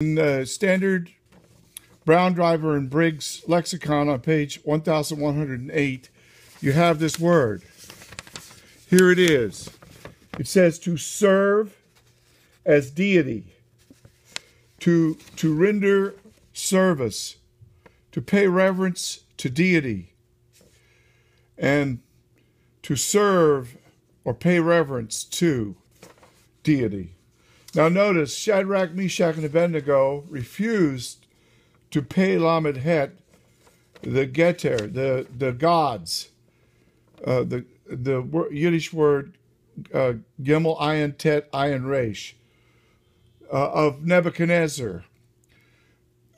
In the Standard Brown Driver and Briggs lexicon on page 1108, you have this word. Here it is. It says to serve as deity, to render service, to pay reverence to deity, and to serve or pay reverence to deity. Now notice, Shadrach, Meshach, and Abednego refused to pay Lamed Het, the Geter, the gods, the Yiddish word Gimel, Ayin, Tet, Ayin, Resh, of Nebuchadnezzar.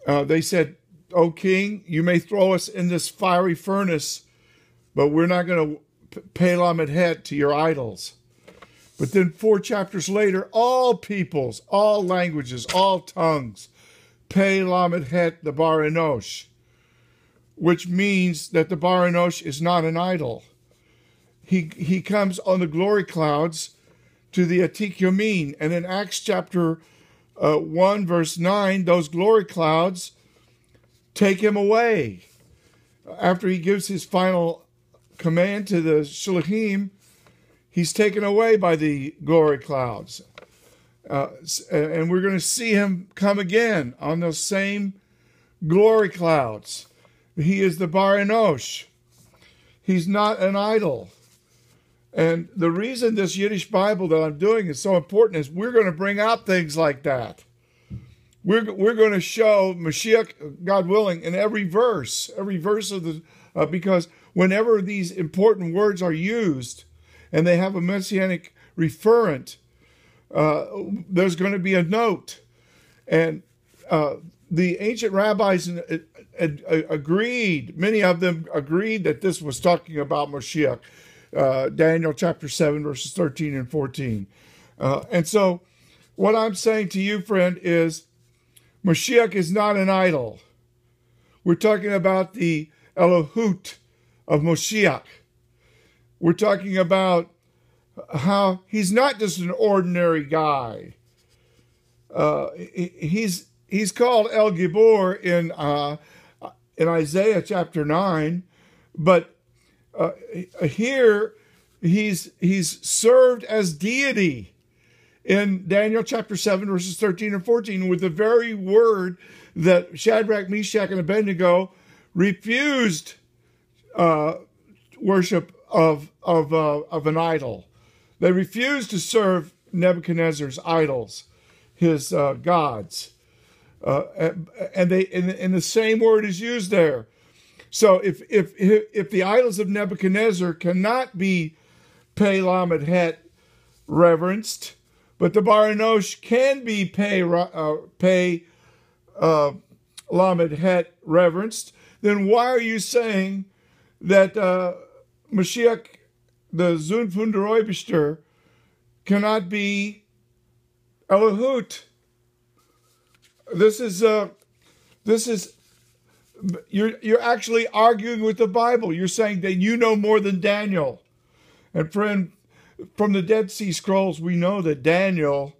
They said, "O king, you may throw us in this fiery furnace, but we're not going to pay Lamed Het to your idols." But then 4 chapters later, all peoples, all languages, all tongues pay Lamed Het the Bar Enosh, which means that the Bar Enosh is not an idol. He comes on the glory clouds to the Atik Yomin. And in Acts chapter 1, verse 9, those glory clouds take him away. After he gives his final command to the Shulachim, he's taken away by the glory clouds. And we're going to see him come again on those same glory clouds. He is the Bar Enosh. He's not an idol. And the reason this Yiddish Bible that I'm doing is so important is we're going to bring out things like that. We're going to show Moshiach, God willing, in every verse of the, because whenever these important words are used and they have a messianic referent, there's going to be a note. And the ancient rabbis agreed, many of them agreed that this was talking about Moshiach. Daniel chapter 7, verses 13 and 14. And so what I'm saying to you, friend, is Moshiach is not an idol. We're talking about the Elohut of Moshiach. We're talking about how he's not just an ordinary guy. He's called El Gibor in Isaiah chapter 9, but here he's served as deity in Daniel chapter 7, verses 13 and 14, with the very word that Shadrach, Meshach, and Abednego refused worship of an idol. They refused to serve Nebuchadnezzar's idols, his gods, and the same word is used there. So if the idols of Nebuchadnezzar cannot be pei Lamed Het reverenced, but the Bar Enosh can be pei Lamed Het reverenced, then why are you saying that Moshiach, the Zun von der Oibishter, cannot be Elohut? This is you're actually arguing with the Bible. You're saying that you know more than Daniel. And friend, from the Dead Sea Scrolls, we know that Daniel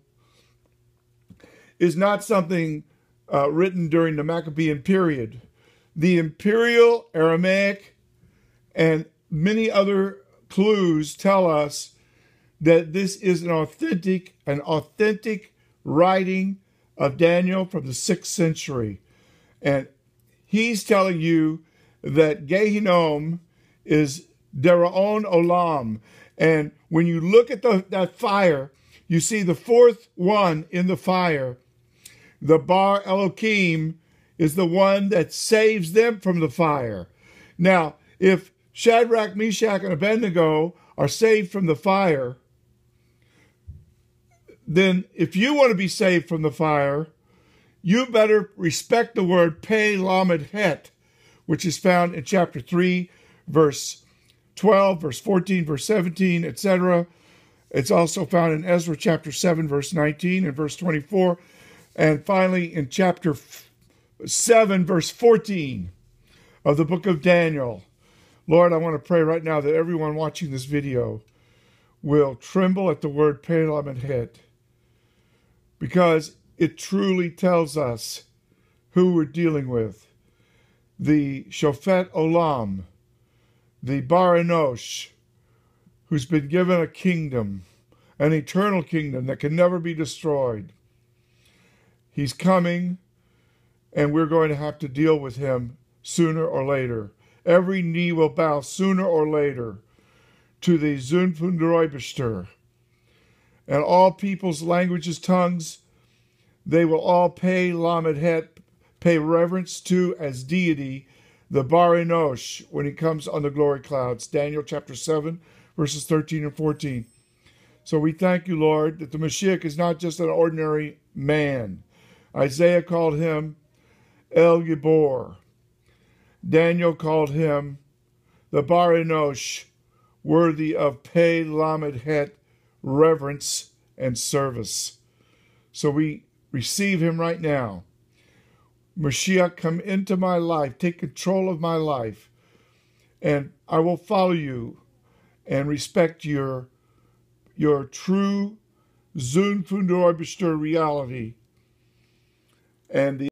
is not something written during the Maccabean period. The Imperial Aramaic and many other clues tell us that this is an authentic writing of Daniel from the 6th century. And he's telling you that Gehinom is Deraon Olam. And when you look at that fire, you see the 4th one in the fire. The Bar Elohim is the one that saves them from the fire. Now, if Shadrach, Meshach, and Abednego are saved from the fire, then if you want to be saved from the fire, you better respect the word pei Lamed Het, which is found in chapter 3, verse 12, verse 14, verse 17, etc. It's also found in Ezra chapter 7, verse 19 and verse 24. And finally, in chapter 7, verse 14 of the book of Daniel. Lord, I want to pray right now that everyone watching this video will tremble at the word pei Lamed Het, because it truly tells us who we're dealing with. The Shofet Olam, the Bar Enosh, who's been given a kingdom, an eternal kingdom that can never be destroyed. He's coming, and we're going to have to deal with him sooner or later. Every knee will bow sooner or later to the Zun von der Oibishter. And all peoples, languages, tongues, they will all pay Lamed Het, pay reverence to as deity, the Bar Enosh, when he comes on the glory clouds. Daniel chapter 7, verses 13 and 14. So we thank you, Lord, that the Moshiach is not just an ordinary man. Isaiah called him El Gibor. Daniel called him the Bar Enosh, worthy of Pei Lamed Het, reverence and service. So we receive him right now. Moshiach, come into my life, take control of my life, and I will follow you and respect your true Zun von der Oibishter reality and the